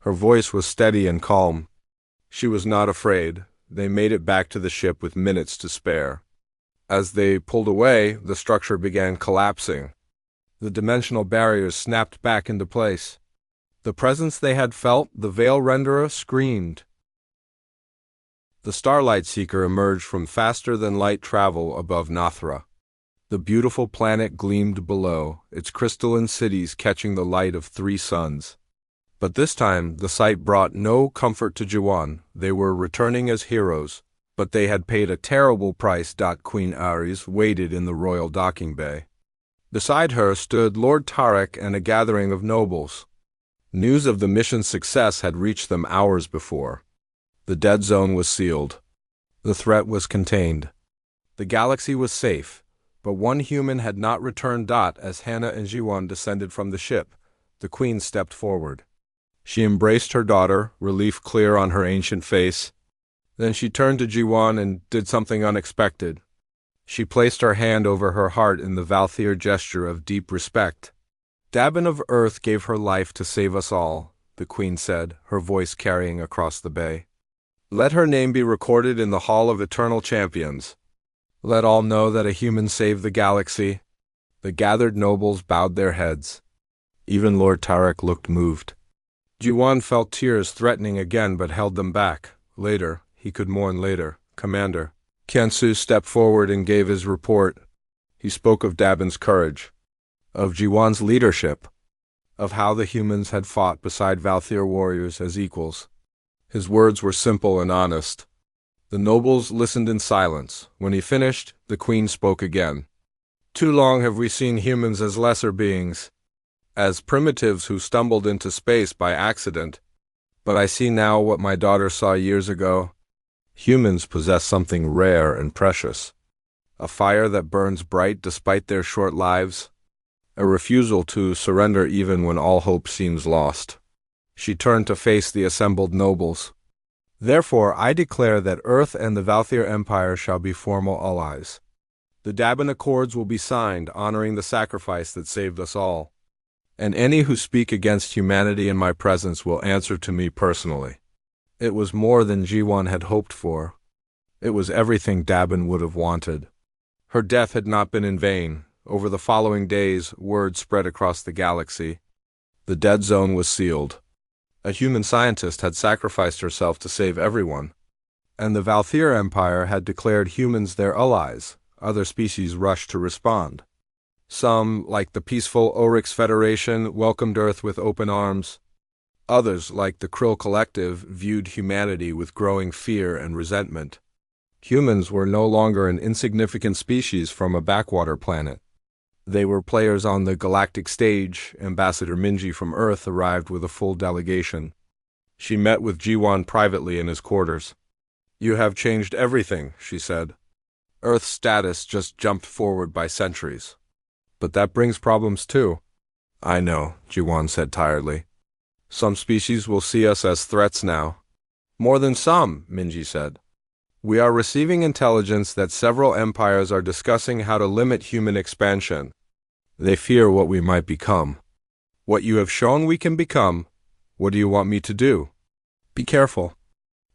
Her voice was steady and calm. She was not afraid. They made it back to the ship with minutes to spare. As they pulled away, the structure began collapsing. The dimensional barriers snapped back into place. The presence they had felt, the Veil Renderer, screamed. The Starlight Seeker emerged from faster-than-light travel above Nathra. The beautiful planet gleamed below, its crystalline cities catching the light of 3 suns. But this time, the sight brought no comfort to Jiwon. They were returning as heroes, but they had paid a terrible price. Queen Ares waited in the royal docking bay. Beside her stood Lord Tarek and a gathering of nobles. News of the mission's success had reached them hours before. The dead zone was sealed. The threat was contained. The galaxy was safe, but one human had not returned. As Hannah and Jiwon descended from the ship, the queen stepped forward. She embraced her daughter, relief clear on her ancient face. Then she turned to Jiwon and did something unexpected. She placed her hand over her heart in the Valthier gesture of deep respect. Dabin of Earth gave her life to save us all, the queen said, her voice carrying across the bay. Let her name be recorded in the Hall of Eternal Champions. Let all know that a human saved the galaxy. The gathered nobles bowed their heads. Even Lord Tarek looked moved. Jiwon felt tears threatening again but held them back. Later, he could mourn later. Commander. Kyunsu stepped forward and gave his report. He spoke of Dabin's courage, of Jiwon's leadership, of how the humans had fought beside Valthier warriors as equals. His words were simple and honest. The nobles listened in silence. When he finished, the queen spoke again. Too long have we seen humans as lesser beings, as primitives who stumbled into space by accident. But I see now what my daughter saw years ago. Humans possess something rare and precious. A fire that burns bright despite their short lives. A refusal to surrender even when all hope seems lost. She turned to face the assembled nobles. Therefore, I declare that Earth and the Valthier Empire shall be formal allies. The Dabin Accords will be signed, honoring the sacrifice that saved us all. And any who speak against humanity in my presence will answer to me personally. It was more than Jiwon had hoped for. It was everything Dabin would have wanted. Her death had not been in vain. Over the following days, word spread across the galaxy. The dead zone was sealed. A human scientist had sacrificed herself to save everyone. And the Valthier Empire had declared humans their allies. Other species rushed to respond. Some, like the peaceful Oryx Federation, welcomed Earth with open arms. Others, like the Krill Collective, viewed humanity with growing fear and resentment. Humans were no longer an insignificant species from a backwater planet. They were players on the galactic stage. Ambassador Minji from Earth arrived with a full delegation. She met with Jiwon privately in his quarters. You have changed everything, she said. Earth's status just jumped forward by centuries. But that brings problems too. I know, Jiwon said tiredly. Some species will see us as threats now. More than some, Minji said. We are receiving intelligence that several empires are discussing how to limit human expansion. They fear what we might become. What you have shown we can become, what do you want me to do? Be careful.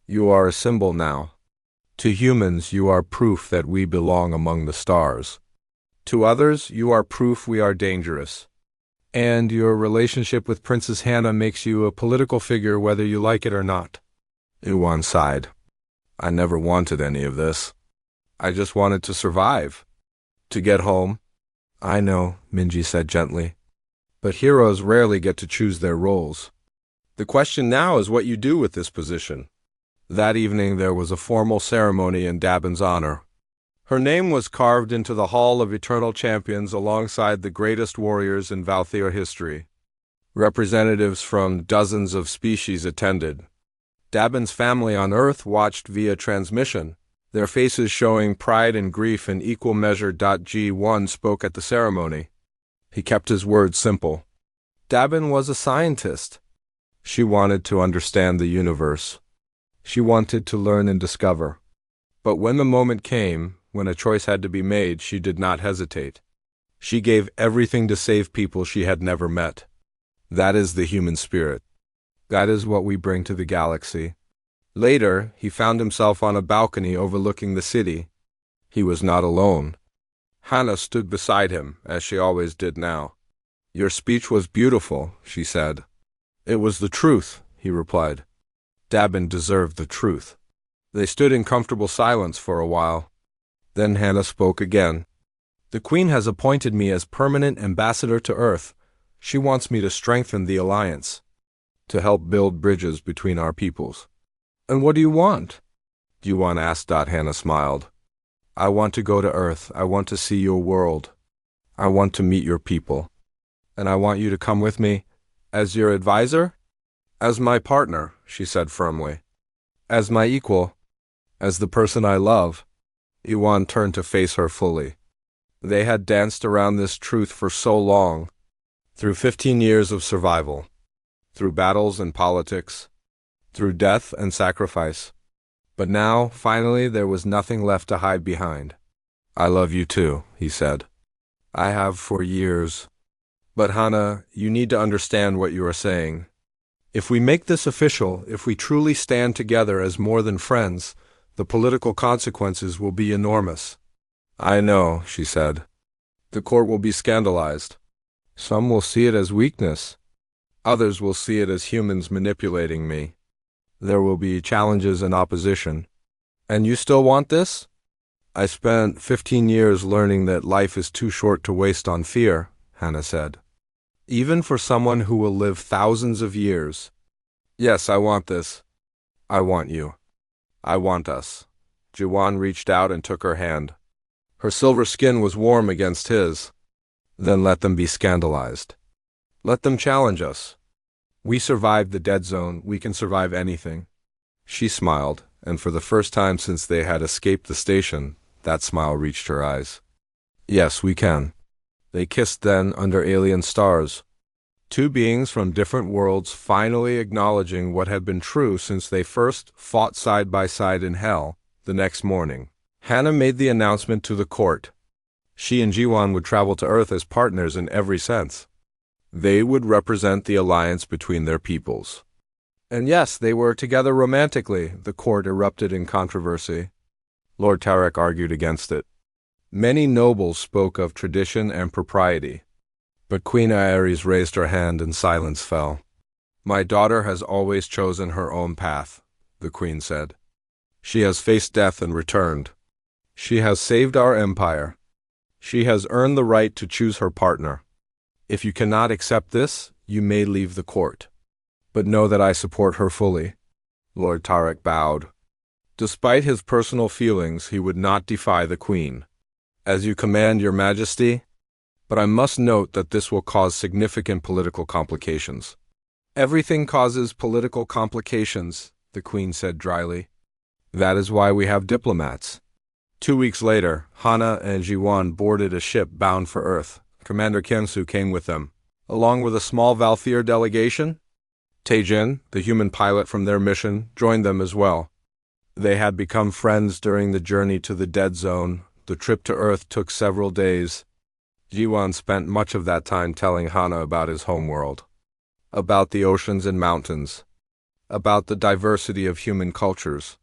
You are a symbol now. To humans, you are proof that we belong among the stars. To others, you are proof we are dangerous. And your relationship with Princess Hannah makes you a political figure whether you like it or not. Iwan sighed. I never wanted any of this. I just wanted to survive. To get home. I know, Minji said gently. But heroes rarely get to choose their roles. The question now is what you do with this position. That evening there was a formal ceremony in Dabin's honor. Her name was carved into the Hall of Eternal Champions alongside the greatest warriors in Valthier history. Representatives from dozens of species attended. Dabin's family on Earth watched via transmission, their faces showing pride and grief in equal measure. G1 spoke at the ceremony. He kept his words simple. Dabin was a scientist. She wanted to understand the universe. She wanted to learn and discover. But when the moment came, when a choice had to be made, she did not hesitate. She gave everything to save people she had never met. That is the human spirit. That is what we bring to the galaxy. Later, he found himself on a balcony overlooking the city. He was not alone. Hannah stood beside him, as she always did now. Your speech was beautiful, she said. It was the truth, he replied. Dabin deserved the truth. They stood in comfortable silence for a while. Then Hannah spoke again. The Queen has appointed me as permanent ambassador to Earth. She wants me to strengthen the alliance, to help build bridges between our peoples. And what do you want? Yuan asked. Hannah smiled. I want to go to Earth. I want to see your world. I want to meet your people. And I want you to come with me. As your advisor? As my partner, she said firmly. As my equal. As the person I love. Yuan turned to face her fully. They had danced around this truth for so long. Through 15 years of survival. Through battles and politics. Through death and sacrifice. But now, finally, there was nothing left to hide behind. I love you too, he said. I have for years. But Hannah, you need to understand what you are saying. If we make this official, if we truly stand together as more than friends, the political consequences will be enormous. I know, she said. The court will be scandalized. Some will see it as weakness. Others will see it as humans manipulating me. There will be challenges and opposition. And you still want this? I spent 15 years learning that life is too short to waste on fear, Hannah said. Even for someone who will live thousands of years. Yes, I want this. I want you. I want us. Jiwan reached out and took her hand. Her silver skin was warm against his. Then let them be scandalized. Let them challenge us. We survived the dead zone, we can survive anything. She smiled, and for the first time since they had escaped the station, that smile reached her eyes. Yes, we can. They kissed then under alien stars. Two beings from different worlds finally acknowledging what had been true since they first fought side by side in hell. The next morning, Hannah made the announcement to the court. She and Jiwan would travel to Earth as partners in every sense. They would represent the alliance between their peoples. And yes, they were together romantically. The court erupted in controversy. Lord Tarek argued against it. Many nobles spoke of tradition and propriety. But Queen Aeris raised her hand and silence fell. My daughter has always chosen her own path, the queen said. She has faced death and returned. She has saved our empire. She has earned the right to choose her partner. If you cannot accept this, you may leave the court. But know that I support her fully. Lord Tarek bowed. Despite his personal feelings, he would not defy the queen. As you command, your majesty. But I must note that this will cause significant political complications. Everything causes political complications, the queen said dryly. That is why we have diplomats. 2 weeks later, Hannah and Jiwan boarded a ship bound for Earth. Commander Kyungsu came with them, along with a small Valthier delegation. Taejin, the human pilot from their mission, joined them as well. They had become friends during the journey to the dead zone. The trip to Earth took several days. Jiwan spent much of that time telling Hannah about his homeworld, about the oceans and mountains, about the diversity of human cultures,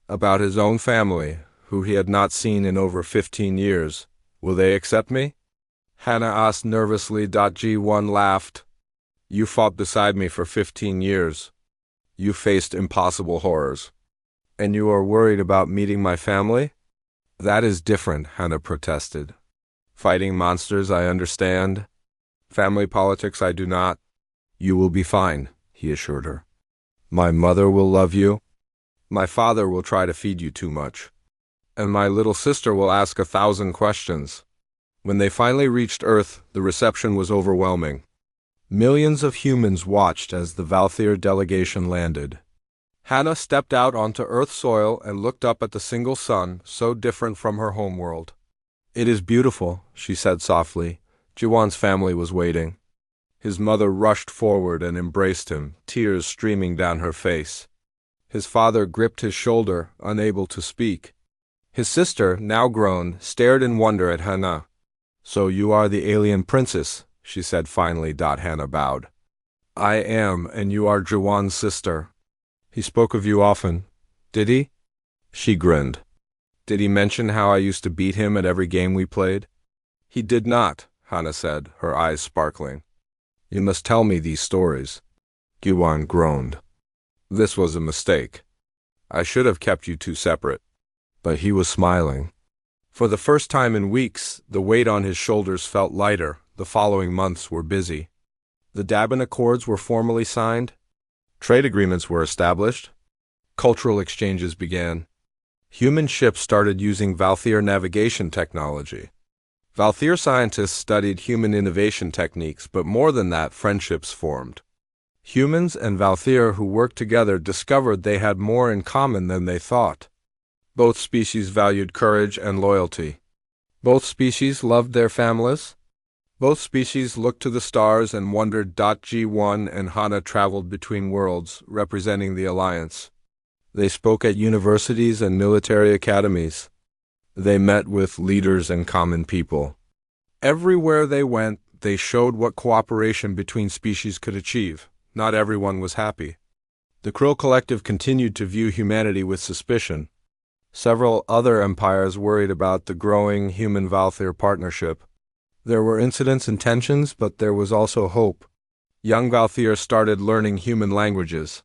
about his own family, who he had not seen in over 15 years. Will they accept me? Hannah asked nervously. Ji1 laughed. You fought beside me for 15 years. You faced impossible horrors. And you are worried about meeting my family? That is different, Hannah protested. Fighting monsters, I understand. Family politics, I do not. You will be fine, he assured her. My mother will love you. My father will try to feed you too much. And my little sister will ask 1,000 questions. When they finally reached Earth, the reception was overwhelming. Millions of humans watched as the Valthier delegation landed. Hannah stepped out onto Earth soil and looked up at the single sun, so different from her homeworld. It is beautiful, she said softly. Jiwan's family was waiting. His mother rushed forward and embraced him, tears streaming down her face. His father gripped his shoulder, unable to speak. His sister, now grown, stared in wonder at Hannah. So you are the alien princess, she said finally. Hannah bowed. I am, and you are Jiwan's sister. He spoke of you often, did he? She grinned. Did he mention how I used to beat him at every game we played? He did not, Hannah said, her eyes sparkling. You must tell me these stories. Jiwan groaned. This was a mistake. I should have kept you two separate. But he was smiling. For the first time in weeks, the weight on his shoulders felt lighter. The following months were busy. The Dabin Accords were formally signed. Trade agreements were established. Cultural exchanges began. Human ships started using Valthier navigation technology. Valthier scientists studied human innovation techniques, but more than that, friendships formed. Humans and Valthier who worked together discovered they had more in common than they thought. Both species valued courage and loyalty. Both species loved their families. Both species looked to the stars and wondered. G1 and Hannah traveled between worlds, representing the alliance. They spoke at universities and military academies. They met with leaders and common people. Everywhere they went, they showed what cooperation between species could achieve. Not everyone was happy. The Krill Collective continued to view humanity with suspicion. Several other empires worried about the growing human-Valthier partnership. There were incidents and tensions, but there was also hope. Young Valthier started learning human languages.